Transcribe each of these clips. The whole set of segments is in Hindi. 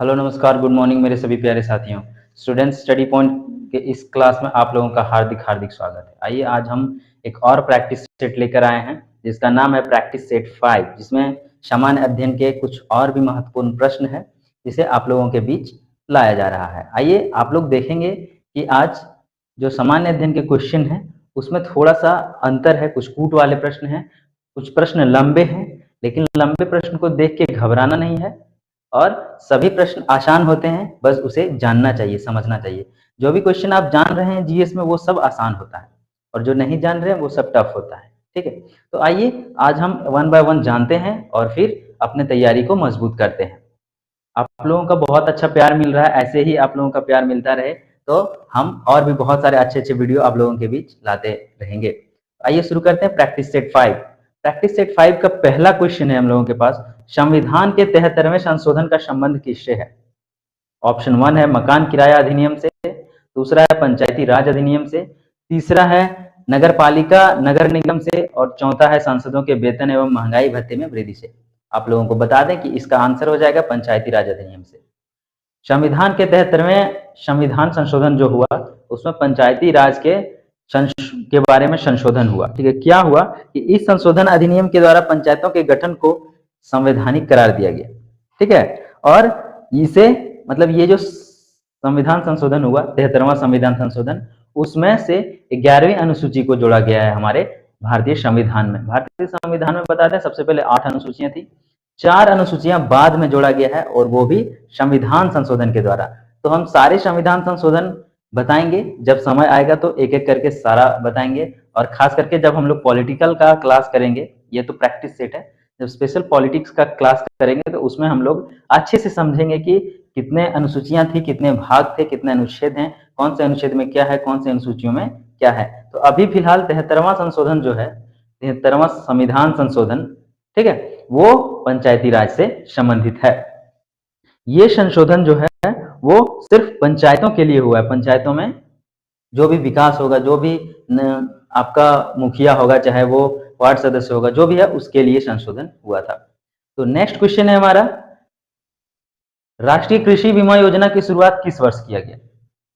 हेलो नमस्कार गुड मॉर्निंग मेरे सभी प्यारे साथियों। स्टूडेंट स्टडी पॉइंट के इस क्लास में आप लोगों का हार्दिक हार्दिक स्वागत है। आइए आज हम एक और प्रैक्टिस सेट लेकर आए हैं जिसका नाम है प्रैक्टिस सेट 5, जिसमें सामान्य अध्ययन के कुछ और भी महत्वपूर्ण प्रश्न है जिसे आप लोगों के बीच लाया जा रहा है। आइए आप लोग देखेंगे कि आज जो सामान्य अध्ययन के क्वेश्चन है उसमें थोड़ा सा अंतर है। कुछ कूट वाले प्रश्न हैं, कुछ प्रश्न लंबे हैं, लेकिन लंबे प्रश्न को देख के घबराना नहीं है और सभी प्रश्न आसान होते हैं, बस उसे जानना चाहिए, समझना चाहिए। जो भी क्वेश्चन आप जान रहे हैं जीएस में वो सब आसान होता है और जो नहीं जान रहे हैं वो सब टफ होता है। ठीक है, तो आइए आज हम वन बाय वन जानते हैं और फिर अपने तैयारी को मजबूत करते हैं। आप लोगों का बहुत अच्छा प्यार मिल रहा है, ऐसे ही आप लोगों का प्यार मिलता रहे तो हम और भी बहुत सारे अच्छे अच्छे वीडियो आप लोगों के बीच लाते रहेंगे। आइए शुरू करते हैं प्रैक्टिस सेट 5। प्रैक्टिस सेट 5 का पहला क्वेश्चन है हम लोगों के पास, संविधान के 73वें संशोधन का संबंध किससे है? ऑप्शन 1 है मकान किराया अधिनियम से, दूसरा है पंचायती राज अधिनियम से, तीसरा है नगर पालिका नगर निगम से और चौथा है सांसदों के वेतन एवं महंगाई भत्ते में वृद्धि से। आप लोगों को बता दें कि इसका आंसर हो जाएगा पंचायती राज अधिनियम से। संविधान के 73वें संविधान संशोधन जो हुआ उसमें पंचायती राज के बारे में संशोधन हुआ। ठीक है, क्या हुआ कि इस संशोधन अधिनियम के द्वारा पंचायतों के गठन को संवैधानिक करार दिया गया। ठीक है, और इसे मतलब ये जो संविधान संशोधन हुआ 73वां संविधान संशोधन, उसमें से 11वीं अनुसूची को जोड़ा गया है हमारे भारतीय संविधान में। भारतीय संविधान में बता दें सबसे पहले 8 अनुसूचियां थी, 4 अनुसूचियां बाद में जोड़ा गया है और वो भी संविधान संशोधन के द्वारा। तो हम सारे संविधान संशोधन बताएंगे, जब समय आएगा तो एक एक करके सारा बताएंगे। और खास करके जब हम लोग पॉलिटिकल का क्लास करेंगे, ये तो प्रैक्टिस सेट है, जब स्पेशल पॉलिटिक्स का क्लास करेंगे तो उसमें हम लोग अच्छे से समझेंगे कि कितने अनुसूचियां थी, कितने भाग थे, कितने अनुच्छेद हैं, कौन से अनुच्छेद में क्या है, कौन से अनुसूचियों में क्या है। तो अभी फिलहाल 73वां संशोधन जो है, 73वां संविधान संशोधन, ठीक है, वो पंचायती राज से संबंधित है। ये संशोधन जो है वो सिर्फ पंचायतों के लिए हुआ है। पंचायतों में जो भी विकास होगा, जो भी आपका मुखिया होगा, चाहे वो वार्ड सदस्य होगा, जो भी है उसके लिए संशोधन हुआ था। तो नेक्स्ट क्वेश्चन है हमारा, राष्ट्रीय कृषि बीमा योजना की शुरुआत किस वर्ष किया गया?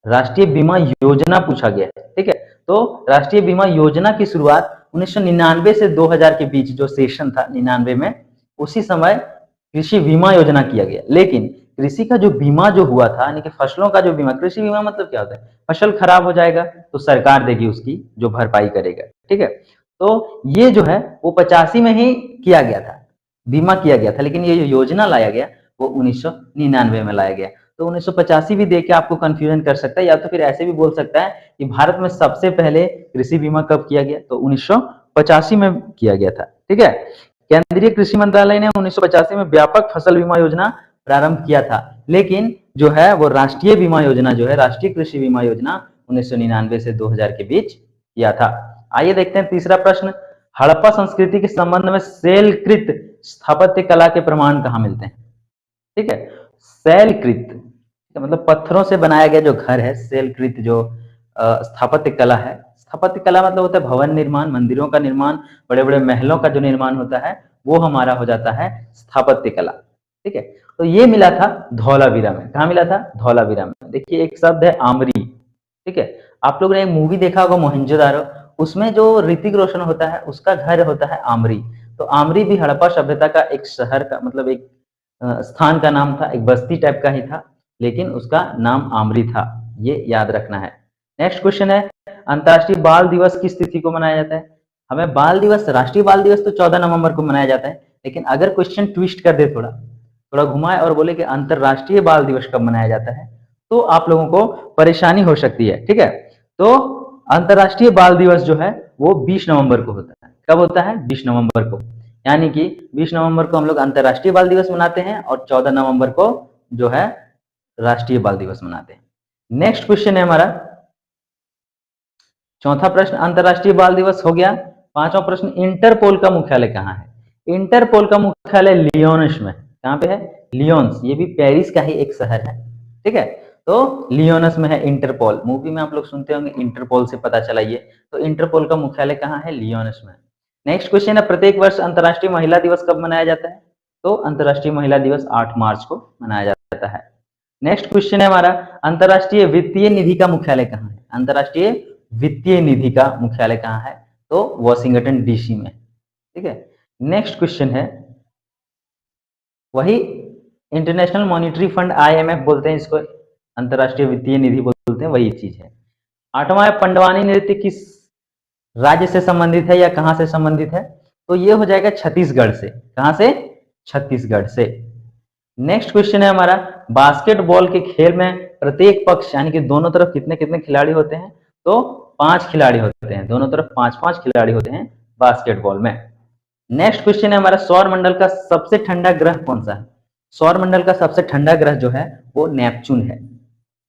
राष्ट्रीय बीमा योजना पूछा गया है। ठीक है, तो राष्ट्रीय बीमा योजना की शुरुआत 1999 से 2000 के बीच जो सेशन था 99 में, उसी समय कृषि बीमा योजना किया गया। लेकिन कृषि का जो बीमा जो हुआ था, यानी कि फसलों का जो बीमा, कृषि बीमा मतलब क्या होता है, फसल खराब हो जाएगा तो सरकार देगी उसकी जो भरपाई करेगा। ठीक है, तो ये जो है वो 85 में ही किया गया था, बीमा किया गया था, लेकिन ये जो योजना लाया गया वो 1999 में लाया गया। तो 1985 भी देख के आपको कंफ्यूजन कर सकता है, या तो फिर ऐसे भी बोल सकता है कि भारत में सबसे पहले कृषि बीमा कब किया गया, तो 1985 में किया गया था। ठीक है, केंद्रीय कृषि मंत्रालय ने 1985 में व्यापक फसल बीमा योजना प्रारंभ किया था, लेकिन जो है वो राष्ट्रीय बीमा योजना जो है, राष्ट्रीय कृषि बीमा योजना 1999 से 2000 के बीच किया था। आइए देखते हैं तीसरा प्रश्न, हड़प्पा संस्कृति के संबंध में शैलकृत स्थापत्य कला के प्रमाण कहाँ मिलते हैं? ठीक है, शैलकृत मतलब पत्थरों से बनाया गया जो घर है, शैलकृत जो स्थापत्य कला है। स्थापत्य कला मतलब होता है भवन निर्माण, मंदिरों का निर्माण, बड़े बड़े महलों का जो निर्माण होता है वो हमारा हो जाता है स्थापत्य कला। ठीक है, तो ये मिला था धौलावीरा में। कहाँ मिला था? धौलावीरा में। देखिए एक शब्द है आमरी। ठीक है, आप लोगों ने एक मूवी देखा होगा मोहनजोदारो, उसमें जो ऋतिक रोशन होता है उसका घर होता है आमरी। तो आमरी भी हड़प्पा सभ्यता का एक शहर का मतलब एक स्थान का नाम था, एक बस्ती टाइप का ही था, लेकिन उसका नाम आमरी था, ये याद रखना है। नेक्स्ट क्वेश्चन है, अंतर्राष्ट्रीय बाल दिवस किस तिथि को मनाया जाता है? हमें बाल दिवस, राष्ट्रीय बाल दिवस तो 14 नवंबर को मनाया जाता है, लेकिन अगर क्वेश्चन ट्विस्ट कर दे, थोड़ा थोड़ा घुमाए और बोले कि अंतरराष्ट्रीय बाल दिवस कब मनाया जाता है, तो आप लोगों को परेशानी हो सकती है। ठीक है, तो अंतरराष्ट्रीय बाल दिवस जो है वो 20 नवंबर को होता है। कब होता है? 20 नवंबर को, यानी कि 20 नवंबर को हम लोग अंतरराष्ट्रीय बाल दिवस मनाते हैं और 14 नवंबर को जो है राष्ट्रीय बाल दिवस मनाते हैं। नेक्स्ट क्वेश्चन है हमारा चौथा प्रश्न, अंतरराष्ट्रीय बाल दिवस हो गया। पांचवा प्रश्न, इंटरपोल का मुख्यालय कहाँ है? इंटरपोल का मुख्यालय लियोनस में। कहाँ पे है? लियोन्स, ये भी पेरिस का ही एक शहर है। ठीक है, तो लियोनस में है इंटरपोल। मूवी में आप लोग सुनते होंगे इंटरपोल से पता चला ये, तो इंटरपोल का मुख्यालय कहाँ है? लियोनस में। नेक्स्ट क्वेश्चन है, प्रत्येक वर्ष अंतरराष्ट्रीय महिला दिवस कब मनाया जाता है? तो अंतरराष्ट्रीय महिला दिवस 8 मार्च को मनाया जाता है। नेक्स्ट क्वेश्चन है हमारा, अंतरराष्ट्रीय वित्तीय निधि का मुख्यालय कहाँ है? अंतरराष्ट्रीय वित्तीय निधि का मुख्यालय कहाँ है? तो वॉशिंगटन डीसी में। ठीक है। नेक्स्ट क्वेश्चन है, वही इंटरनेशनल मॉनिटरी फंड आईएमएफ बोलते हैं इसको, अंतरराष्ट्रीय वित्तीय निधि बोलते हैं, वही चीज है। आठवां है, पंडवानी नृत्य किस राज्य से संबंधित है या कहां से संबंधित है? तो ये हो जाएगा छत्तीसगढ़ से। कहां से? छत्तीसगढ़ से। नेक्स्ट क्वेश्चन है हमारा, बास्केटबॉल के खेल में प्रत्येक पक्ष यानी कि दोनों तरफ कितने कितने खिलाड़ी होते हैं? तो 5 खिलाड़ी होते हैं, दोनों तरफ 5-5 खिलाड़ी होते हैं बास्केटबॉल में। नेक्स्ट क्वेश्चन है हमारा, सौर मंडल का सबसे ठंडा ग्रह कौन सा है? सौर मंडल का सबसे ठंडा ग्रह जो है वो नेपच्यून है।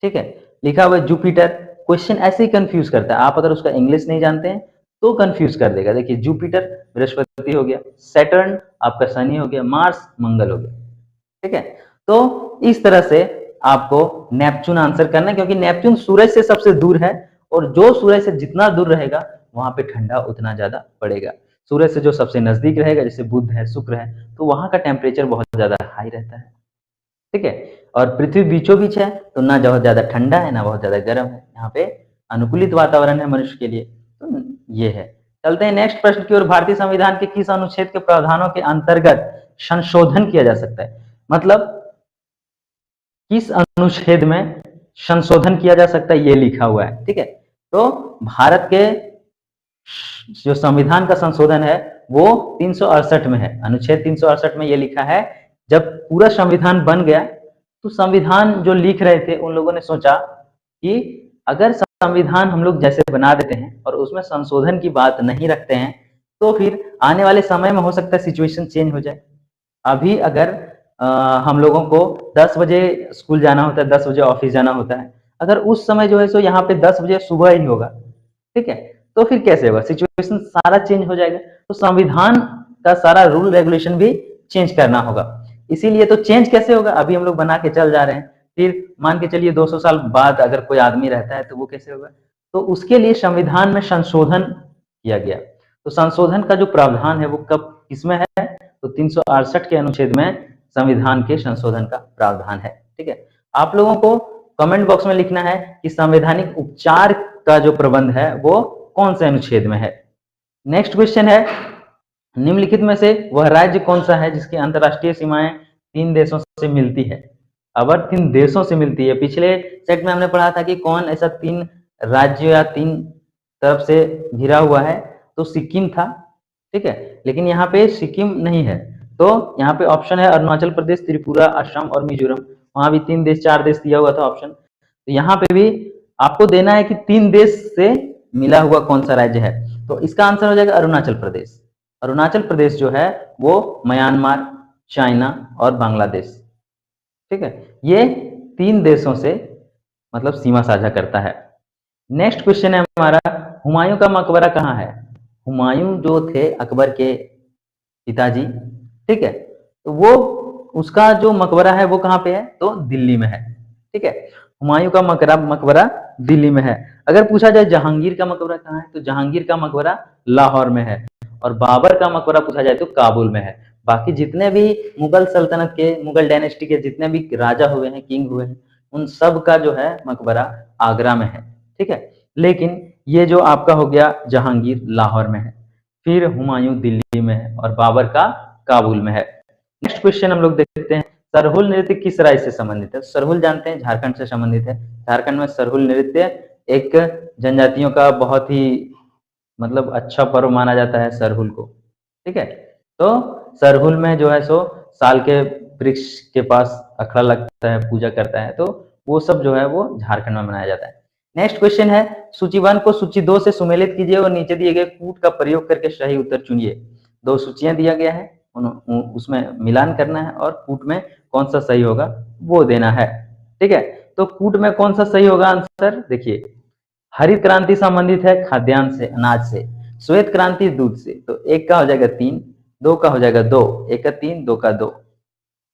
ठीक है, लिखा हुआ है जुपिटर। क्वेश्चन ऐसे ही कंफ्यूज करता है, आप अगर उसका इंग्लिश नहीं जानते हैं तो कंफ्यूज कर देगा। देखिए, जुपिटर बृहस्पति हो गया, सैटर्न आपका शनि हो गया, मार्स मंगल हो गया। ठीक है, तो इस तरह से आपको नेपच्यून आंसर करना है, क्योंकि नेपच्यून सूरज से सबसे दूर है और जो सूरज से जितना दूर रहेगा वहां पे ठंडा उतना ज्यादा पड़ेगा। सूरज से जो सबसे नजदीक रहेगा, जैसे बुध है, शुक्र है, तो वहां का टेम्परेचर बहुत ज्यादा हाई रहता है। ठीक है, और पृथ्वी बीचों बीच है, तो ना बहुत ज्यादा ठंडा है ना बहुत ज्यादा गर्म है, यहाँ पे अनुकूलित वातावरण है मनुष्य के लिए। तो ये है। चलते हैं नेक्स्ट प्रश्न की ओर। भारतीय संविधान के किस अनुच्छेद के प्रावधानों के अंतर्गत संशोधन किया जा सकता है? मतलब किस अनुच्छेद में संशोधन किया जा सकता है, ये लिखा हुआ है। ठीक है, तो भारत के जो संविधान का संशोधन है वो 368 में है। अनुच्छेद 368 में ये लिखा है, जब पूरा संविधान बन गया तो संविधान जो लिख रहे थे उन लोगों ने सोचा कि अगर संविधान हम लोग जैसे बना देते हैं और उसमें संशोधन की बात नहीं रखते हैं तो फिर आने वाले समय में हो सकता है सिचुएशन चेंज हो जाए। अभी अगर हम लोगों को 10 बजे स्कूल जाना होता है, 10 बजे ऑफिस जाना होता है, अगर उस समय जो है सो यहाँ पे 10 बजे सुबह ही होगा, ठीक है, तो फिर कैसे होगा? सिचुएशन सारा चेंज हो जाएगा। तो संविधान का सारा रूल रेगुलेशन भी चेंज करना होगा। इसीलिए तो चेंज कैसे होगा? अभी हम लोग बना के चल जा रहे हैं, फिर मान के चलिए 200 साल बाद अगर कोई आदमी रहता है तो वो कैसे होगा? तो उसके लिए संविधान में संशोधन किया गया। तो संशोधन का जो प्रावधान है वो कब किसमें है? तो 368 के अनुच्छेद में संविधान के संशोधन का प्रावधान है। ठीक है, आप लोगों को कमेंट बॉक्स में लिखना है कि संवैधानिक उपचार का जो प्रबंध है वो कौन से अनुच्छेद में है। नेक्स्ट क्वेश्चन है, निम्नलिखित में से वह राज्य कौन सा है जिसकी अंतरराष्ट्रीय सीमाएं 3 देशों से मिलती है? अगर 3 देशों से मिलती है, पिछले सेट में हमने पढ़ा था कि कौन ऐसा 3 राज्य या 3 तरफ से घिरा हुआ है, तो सिक्किम था। ठीक है, लेकिन यहाँ पे सिक्किम नहीं है, तो यहाँ पे ऑप्शन है अरुणाचल प्रदेश, त्रिपुरा, असम और मिजोरम। वहां भी 3 देश 4 देश दिया हुआ था ऑप्शन, तो यहाँ पे भी आपको देना है कि 3 देश से मिला हुआ कौन सा राज्य है। तो इसका आंसर हो जाएगा अरुणाचल प्रदेश। अरुणाचल प्रदेश जो है वो म्यांमार, चाइना और बांग्लादेश, ठीक है, ये 3 देशों से मतलब सीमा साझा करता है। नेक्स्ट क्वेश्चन है हमारा, हुमायूं का मकबरा कहाँ है? हुमायूं जो थे अकबर के पिताजी, ठीक है, तो वो उसका जो मकबरा है वो कहाँ पे है? तो दिल्ली में है। ठीक है, हुमायूं का मकबरा दिल्ली में है। अगर पूछा जाए जहांगीर का मकबरा कहाँ है, तो जहांगीर का मकबरा लाहौर में है। और बाबर का मकबरा पूछा जाए तो काबुल में है। बाकी जितने भी मुगल सल्तनत के, मुगल डायनेस्टी के जितने भी राजा हुए हैं, किंग हुए हैं, उन सब का जो है मकबरा आगरा में है। ठीक है, लेकिन ये जो आपका हो गया जहांगीर लाहौर में है, फिर हुमायूं दिल्ली में है और बाबर का काबुल में है। नेक्स्ट क्वेश्चन हम लोग देखते हैं, सरहुल नृत्य किस राज्य से संबंधित है? सरहुल जानते हैं झारखंड से संबंधित है। झारखंड में सरहुल नृत्य एक जनजातियों का बहुत ही मतलब अच्छा पर्व माना जाता है सरहुल को। ठीक है, तो सरहुल में जो है सो साल के वृक्ष के पास अखड़ा लगता है, पूजा करता है, तो वो सब जो है वो झारखंड में मनाया जाता है। नेक्स्ट क्वेश्चन है, सूची 1 को सूची 2 से सुमेलित कीजिए और नीचे दिए गए कूट का प्रयोग करके सही उत्तर चुनिए। 2 सूचियां दिया गया है, उसमें मिलान करना है और कूट में कौन सा सही होगा वो देना है। ठीक है, तो कूट में कौन सा सही होगा आंसर? देखिए, हरित क्रांति संबंधित है खाद्यान्न से, अनाज से। श्वेत क्रांति दूध से, तो 1 का हो जाएगा 3, 2 का हो जाएगा 2, 1 का 3, 2 का 2।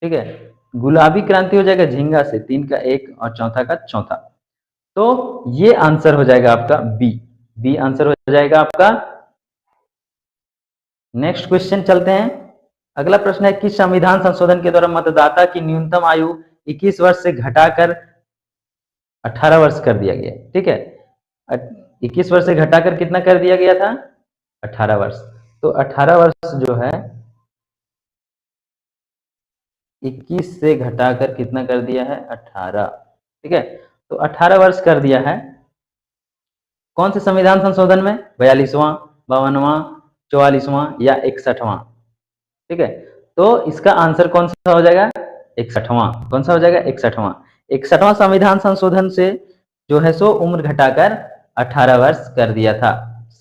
ठीक है, गुलाबी क्रांति हो जाएगा झींगा से, 3 का 1 और चौथा का चौथा। तो ये आंसर हो जाएगा आपका बी। बी आंसर हो जाएगा आपका। नेक्स्ट क्वेश्चन चलते हैं। अगला प्रश्न है, किस संविधान संशोधन के द्वारा मतदाता की न्यूनतम आयु 21 वर्ष से घटाकर 18 वर्ष कर दिया गया, ठीक है। 21 वर्ष से घटाकर कितना कर दिया गया था? 18 वर्ष। तो 18 वर्ष जो है 21 से घटाकर कितना कर दिया है? 18, ठीक है। तो 18 वर्ष कर दिया है। कौन से संविधान संशोधन में? 42वां, 52वां, 44वां या 61वां, ठीक है। तो इसका आंसर कौन सा हो जाएगा? 61वां। कौन सा हो जाएगा? 61वां। 61वां संविधान संशोधन से जो है सो उम्र घटाकर 18 वर्ष कर दिया था।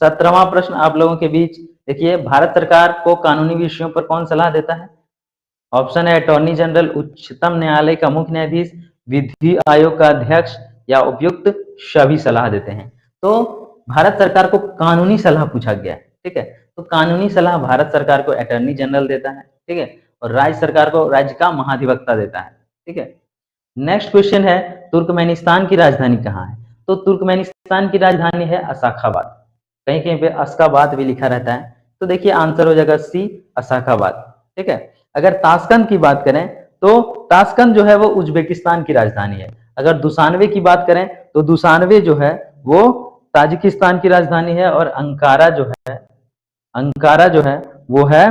17वां प्रश्न आप लोगों के बीच देखिए, भारत सरकार को कानूनी विषयों पर कौन सलाह देता है? ऑप्शन है अटॉर्नी जनरल, उच्चतम न्यायालय का मुख्य न्यायाधीश, विधि आयोग का अध्यक्ष या उपयुक्त सभी सलाह देते हैं। तो भारत सरकार को कानूनी सलाह पूछा गया है, ठीक है। तो कानूनी सलाह भारत सरकार को अटॉर्नी जनरल देता है, ठीक है, और राज्य सरकार को राज्य का महाधिवक्ता देता है, ठीक है। नेक्स्ट क्वेश्चन है, तुर्कमेनिस्तान की राजधानी कहाँ है? तो तुर्कमेनिस्तान की राजधानी है अशाखाबाद। कहीं कहीं पे अशकाबाद भी लिखा रहता है। तो देखिए आंसर हो जाएगा सी, अशाखाबाद, ठीक है। अगर ताशकंद की बात करें तो ताशकंद जो है वो उज्बेकिस्तान की राजधानी है। अगर दुशानबे की बात करें तो दुशानबे जो है वो ताजिकिस्तान की राजधानी है, और अंकारा जो है वो है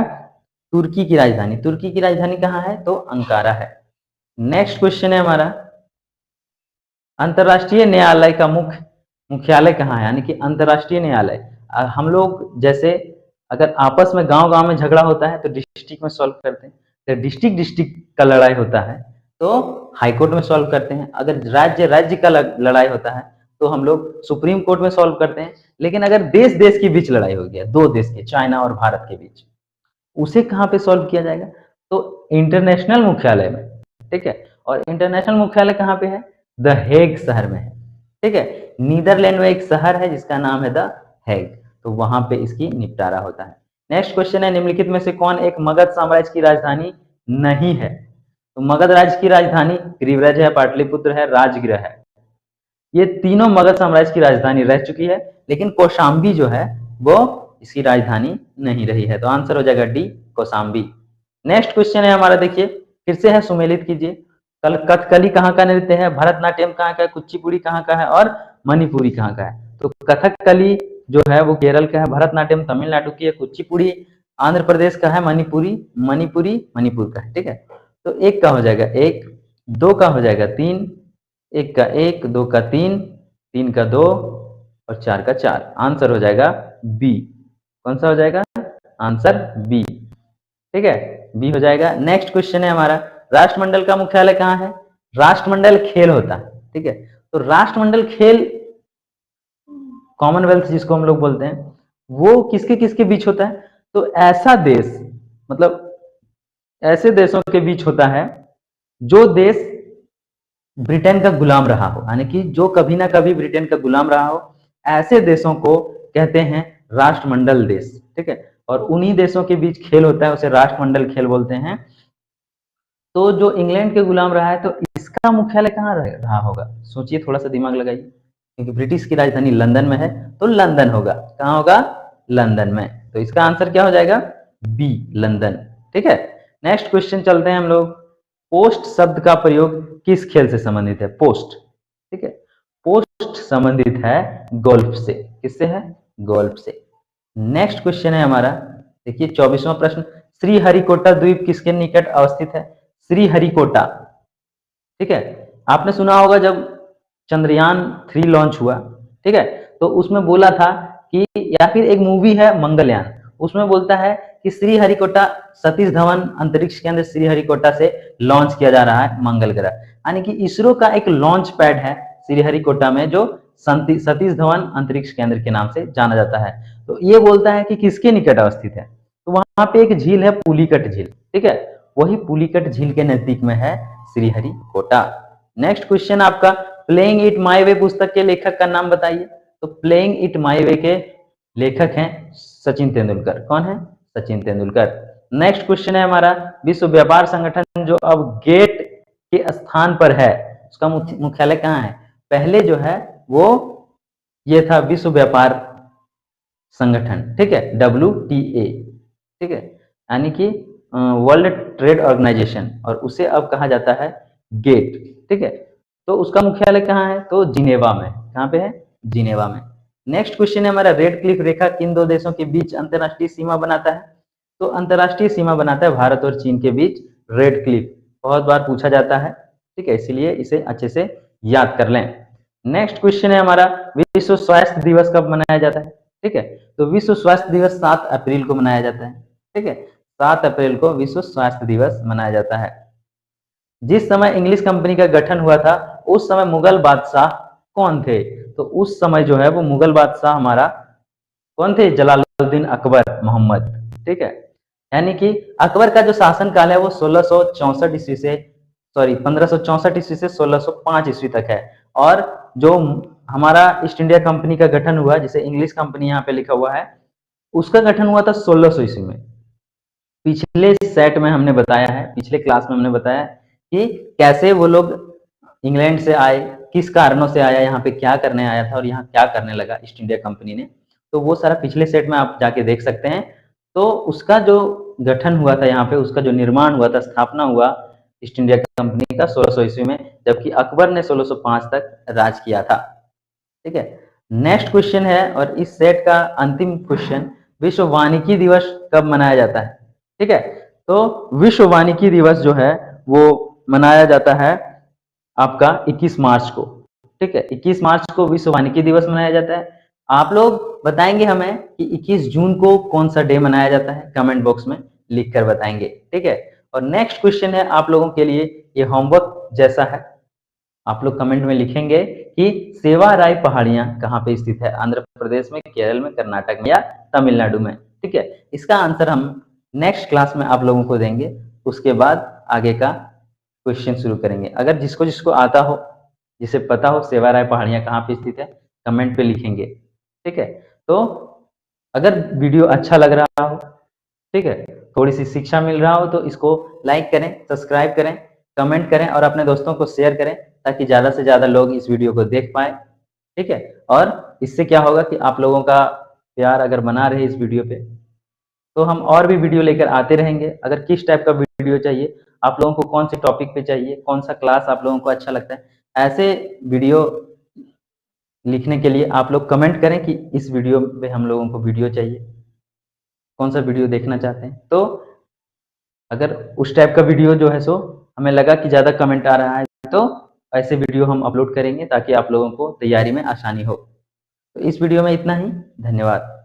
तुर्की की राजधानी। तुर्की की राजधानी कहाँ है? तो अंकारा है। नेक्स्ट क्वेश्चन है हमारा, अंतरराष्ट्रीय न्यायालय का मुख्यालय कहाँ है? यानी कि अंतरराष्ट्रीय न्यायालय, हम लोग जैसे अगर आपस में गांव-गांव में झगड़ा होता है तो डिस्ट्रिक्ट में सॉल्व करते हैं। तो डिस्ट्रिक्ट का लड़ाई होता है तो हाई कोर्ट में सॉल्व करते हैं। अगर राज्य का लड़ाई होता है तो हम लोग सुप्रीम कोर्ट में सॉल्व करते हैं। लेकिन अगर देश के बीच लड़ाई हो गया, दो देश के, चाइना और भारत के बीच, उसे कहाँ पे सॉल्व किया जाएगा? तो इंटरनेशनल मुख्यालय में, ठीक है। और इंटरनेशनल मुख्यालय कहाँ पे है? द हेग शहर में है, ठीक है। नीदरलैंड में एक शहर है जिसका नाम है द हेग, तो वहां पे इसकी निपटारा होता है। नेक्स्ट क्वेश्चन है, निम्नलिखित में से कौन एक मगध साम्राज्य की राजधानी नहीं है? तो मगध राज्य की राजधानी ग्रीव्रज है, पाटलिपुत्र है, राजगृह है। ये तीनों मगध साम्राज्य की राजधानी रह चुकी है, लेकिन कौशाम्बी जो है वो इसकी राजधानी नहीं रही है। तो आंसर हो जाएगा डी, कौशाम्बी। नेक्स्ट क्वेश्चन है हमारा, देखिए फिर से है, सुमेलित कीजिए। कथकली कहाँ का नृत्य है? भरतनाट्यम कहाँ का है? कुचिपुड़ी कहाँ का है? और मणिपुरी कहाँ का है? तो कथकली जो है वो केरल का है, भरतनाट्यम तमिलनाडु की है, कुचिपुड़ी आंध्र प्रदेश का है, मणिपुरी मणिपुर का है, ठीक है। तो एक का हो जाएगा एक, दो का हो जाएगा तीन, एक का एक, दो का तीन, तीन का दो और चार का चार। आंसर हो जाएगा बी। कौन सा हो जाएगा? आंसर बी, ठीक है, बी हो जाएगा। नेक्स्ट क्वेश्चन है हमारा, राष्ट्रमंडल का मुख्यालय कहाँ है? राष्ट्रमंडल खेल होता है, ठीक है। तो राष्ट्रमंडल खेल, कॉमनवेल्थ जिसको हम लोग बोलते हैं, वो किसके किसके बीच होता है? तो ऐसा देश, मतलब ऐसे देशों के बीच होता है जो देश ब्रिटेन का गुलाम रहा हो, यानी कि जो कभी ना कभी ब्रिटेन का गुलाम रहा हो, ऐसे देशों को कहते हैं राष्ट्रमंडल देश, ठीक है। और उन्हीं देशों के बीच खेल होता है, उसे राष्ट्रमंडल खेल बोलते हैं। तो जो इंग्लैंड के गुलाम रहा है, तो इसका मुख्यालय कहाँ रहा होगा? सोचिए, थोड़ा सा दिमाग लगाइए, क्योंकि ब्रिटिश की राजधानी लंदन में है, तो लंदन होगा। कहाँ होगा? लंदन में। तो इसका आंसर क्या हो जाएगा? बी, लंदन, ठीक है। नेक्स्ट क्वेश्चन चलते हैं हम लोग, पोस्ट शब्द का प्रयोग किस खेल से संबंधित है? पोस्ट, ठीक है, पोस्ट संबंधित है गोल्फ से। किससे है? गोल्फ से। नेक्स्ट क्वेश्चन है हमारा, देखिए 24वां प्रश्न, श्रीहरिकोटा द्वीप किसके निकट अवस्थित है? श्रीहरिकोटा, ठीक है। आपने सुना होगा जब चंद्रयान 3 लॉन्च हुआ, ठीक है, तो उसमें बोला था कि, या फिर एक मूवी है मंगलयान, उसमें बोलता है कि श्रीहरिकोटा सतीश धवन अंतरिक्ष केंद्र श्रीहरिकोटा से लॉन्च किया जा रहा है मंगल ग्रह। यानी कि इसरो का एक लॉन्च पैड है श्रीहरिकोटा में, जो सतीश धवन अंतरिक्ष केंद्र के नाम से जाना जाता है। तो ये बोलता है कि किसके निकट अवस्थित है? तो वहां पे एक झील है, पुलिकट झील, ठीक है, वही पुलिकट झील के नजदीक में है श्रीहरिकोटा। नेक्स्ट क्वेश्चन आपका, प्लेइंग इट माय वे पुस्तक के लेखक का नाम बताइए। तो प्लेइंग इट माय वे के लेखक हैं सचिन तेंदुलकर। कौन है? सचिन तेंदुलकर। नेक्स्ट क्वेश्चन है हमारा, विश्व व्यापार संगठन जो अब गेट के स्थान पर है, उसका मुख्यालय कहाँ है? पहले जो है वो ये था विश्व व्यापार संगठन, ठीक है, WTA, ठीक है, यानी कि वर्ल्ड ट्रेड ऑर्गेनाइजेशन, और उसे अब कहा जाता है गेट, ठीक है। तो उसका मुख्यालय कहाँ है? तो जिनेवा में। कहाँ पे है? जिनेवा में। नेक्स्ट क्वेश्चन है हमारा, रेड क्लिफ रेखा किन दो देशों के बीच अंतरराष्ट्रीय सीमा बनाता है? तो अंतरराष्ट्रीय सीमा बनाता है भारत और चीन के बीच रेड क्लिफ। बहुत बार पूछा जाता है, ठीक है, इसीलिए इसे अच्छे से याद कर लें। नेक्स्ट क्वेश्चन है हमारा, विश्व स्वास्थ्य दिवस कब मनाया जाता है? ठीक है, तो विश्व स्वास्थ्य दिवस 7 अप्रैल को मनाया जाता है। ठीक है, 7 अप्रैल को विश्व स्वास्थ्य दिवस मनाया जाता है। जिस समय इंग्लिश कंपनी का गठन हुआ था उस समय मुगल बादशाह कौन थे? तो उस समय जो है वो मुगल बादशाह हमारा कौन थे? जलालुद्दीन अकबर मोहम्मद। ठीक है, यानी कि अकबर का जो शासन काल है वो 1664 ईस्वी से 1564 ईस्वी से 1605 ईस्वी तक है। और जो हमारा ईस्ट इंडिया कंपनी का गठन हुआ, जिसे इंग्लिश कंपनी यहाँ पे लिखा हुआ है, उसका गठन हुआ था 1600 ईस्वी में। पिछले सेट में हमने बताया है, पिछले क्लास में हमने बताया कि कैसे वो लोग इंग्लैंड से आए, किस कारणों से आया, यहाँ पे क्या करने आया था और यहाँ क्या करने लगा ईस्ट इंडिया कंपनी ने। तो वो सारा पिछले सेट में आप जाके देख सकते हैं। तो उसका जो गठन हुआ था यहाँ पे, उसका जो निर्माण हुआ था, स्थापना हुआ ईस्ट इंडिया कंपनी का 1600 ईस्वी में, जबकि अकबर ने 1605 तक राज किया था। ठीक है, नेक्स्ट क्वेश्चन है और इस सेट का अंतिम क्वेश्चन, विश्व वानिकी दिवस कब मनाया जाता है? ठीक है, तो विश्व वानिकी दिवस जो है वो मनाया जाता है आपका 21 मार्च को। ठीक है, 21 मार्च को विश्व वानिकी दिवस मनाया जाता है। आप लोग बताएंगे हमें कि 21 जून को कौन सा डे मनाया जाता है, कमेंट बॉक्स में लिख कर बताएंगे। ठीक है, और नेक्स्ट क्वेश्चन है आप लोगों के लिए, ये होमवर्क जैसा है। आप लोग कमेंट में लिखेंगे कि सेवाराय पहाड़ियां कहाँ पे स्थित है, आंध्र प्रदेश में, केरल में, कर्नाटक में या तमिलनाडु में। ठीक है, इसका आंसर हम नेक्स्ट क्लास में आप लोगों को देंगे। उसके बाद आगे का क्वेश्चन शुरू करेंगे। अगर जिसको जिसको आता हो, जिसे पता हो सेवाराय पहाड़ियां कहाँ पे स्थित है, कमेंट पे लिखेंगे। ठीक है, तो अगर वीडियो अच्छा लग रहा हो, ठीक है, थोड़ी सी शिक्षा मिल रहा हो, तो इसको लाइक करें, सब्सक्राइब करें, कमेंट करें और अपने दोस्तों को शेयर करें, ताकि ज़्यादा से ज़्यादा लोग इस वीडियो को देख पाए। ठीक है, और इससे क्या होगा कि आप लोगों का प्यार अगर बना रहे इस वीडियो पे, तो हम और भी वीडियो लेकर आते रहेंगे। अगर किस टाइप का वीडियो चाहिए, आप लोगों को कौन से टॉपिक पे चाहिए, कौन सा क्लास आप लोगों को अच्छा लगता है, ऐसे वीडियो लिखने के लिए आप लोग कमेंट करें कि इस वीडियो पे हम लोगों को वीडियो चाहिए, कौन सा वीडियो देखना चाहते हैं। तो अगर उस टाइप का वीडियो जो है सो हमें लगा कि ज़्यादा कमेंट आ रहा है, तो ऐसे वीडियो हम अपलोड करेंगे ताकि आप लोगों को तैयारी में आसानी हो। तो इस वीडियो में इतना ही। धन्यवाद।